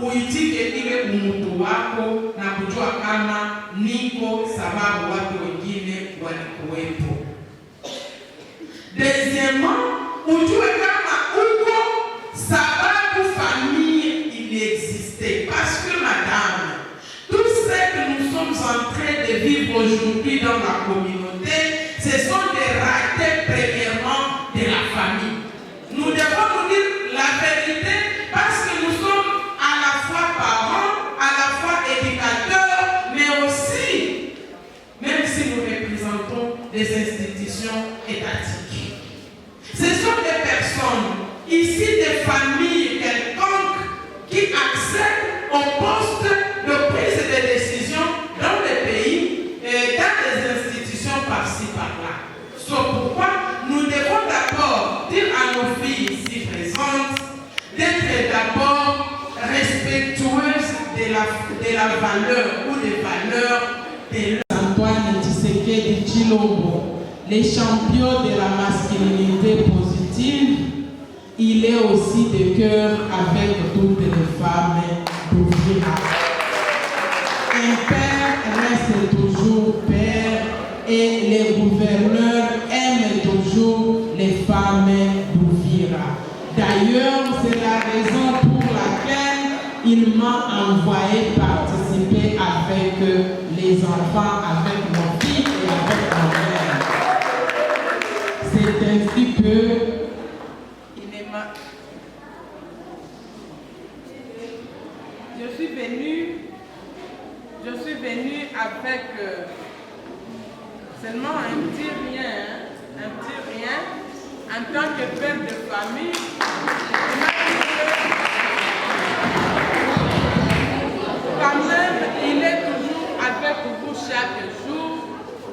uitike ile umutu wako na kujua kama niko sababu watu wengine walikuwepo. Deuxièmement, ujue kama uko sababu famille il existait. Parce que madame, tout ce que nous sommes en train de vivre aujourd'hui dans la communauté, ce sont des ratés premièrement de la famille. Nous devons nous dire la vérité parce que nous sommes à la fois parents, à la fois éducateurs, mais aussi, même si nous représentons des institutions étatiques. Ce sont des personnes, ici des familles quelconques, qui accèdent au poste de prise de décision dans le pays et dans les institutions par-ci par-là. C'est pourquoi nous devons d'abord dire à nos filles ici présentes d'être d'abord respectueuses de la valeur ou des valeurs de Antoine Tshisekedi Tshilombo, les champions de la masculinité positive. Il est aussi de cœur avec toutes les femmes d'Ouvira. Un père reste toujours père et les gouverneurs aiment toujours les femmes d'Ouvira. D'ailleurs, c'est la raison pour laquelle il m'a envoyé participer avec les enfants, avec mon fils et avec ma mère. C'est ainsi que je suis venue avec seulement un petit rien, en tant que père de famille. Quand même, il est toujours avec vous chaque jour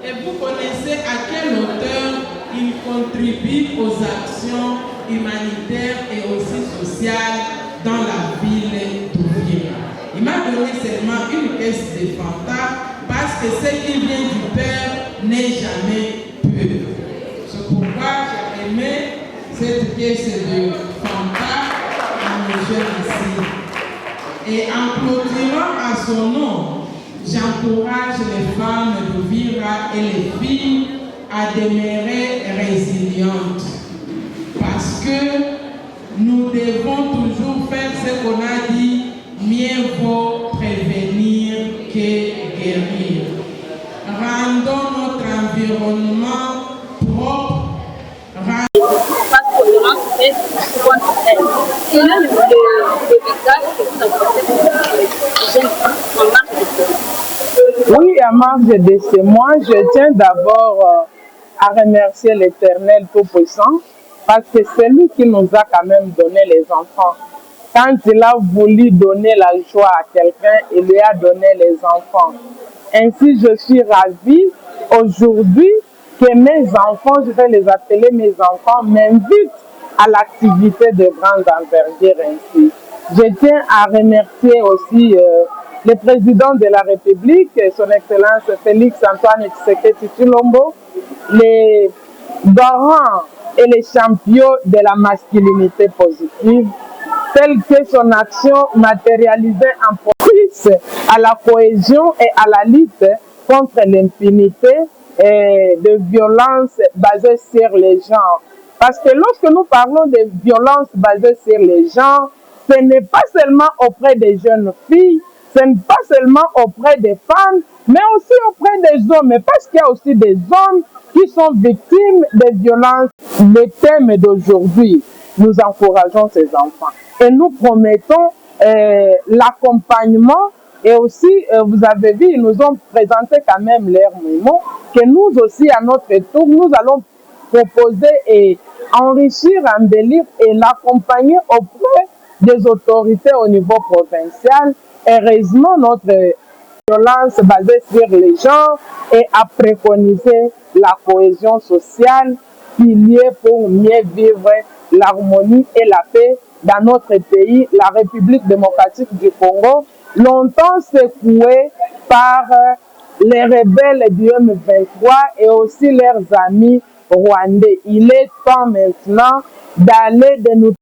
et vous connaissez à quelle hauteur il contribue aux actions humanitaires et aussi sociales dans la ville d'Ouvira. Il m'a donné seulement une caisse de Fanta parce que ce qui vient du Père n'est jamais peu. C'est pourquoi j'ai aimé cette caisse de Fanta à mes jeunes ici. Et en clôturant à son nom, j'encourage les femmes d'Ouvira et les filles à demeurer résilientes. Parce que nous devons toujours faire ce qu'on a dit, mieux vaut prévenir que guérir. Rendons notre environnement propre. Quel est le message que vous apportez aux jeunes femmes en marge de ce? Oui, à marge de ce mois, je tiens d'abord à remercier l'Éternel Tout-Puissant parce que c'est lui qui nous a quand même donné les enfants. Quand il a voulu donner la joie à quelqu'un, il lui a donné les enfants. Ainsi, je suis ravie aujourd'hui que mes enfants, je vais les appeler mes enfants, m'invitent à l'activité de grande envergure ainsi. Je tiens à remercier aussi le président de la République, son Excellence Félix Antoine Tshisekedi Tshilombo, les garants et les champions de la masculinité positive, telle que son action matérialisée en propice à la cohésion et à la lutte contre l'impunité et de violences basées sur les genres. Parce que lorsque nous parlons de violences basées sur les genres, ce n'est pas seulement auprès des jeunes filles, ce n'est pas seulement auprès des femmes, mais aussi auprès des hommes. Parce qu'il y a aussi des hommes qui sont victimes de violences. Le thème d'aujourd'hui, nous encourageons ces enfants. Et nous promettons l'accompagnement. Et aussi, vous avez vu, ils nous ont présenté quand même leurs mémos, que nous aussi, à notre tour, nous allons proposer et enrichir, embellir et l'accompagner auprès des autorités au niveau provincial. Heureusement, notre violence basée sur les genres et à préconiser la cohésion sociale qu'il y ait pour mieux vivre l'harmonie et la paix dans notre pays, la République démocratique du Congo, longtemps secouée par les rebelles du M23 et aussi leurs amis rwandais. Il est temps maintenant d'aller de nous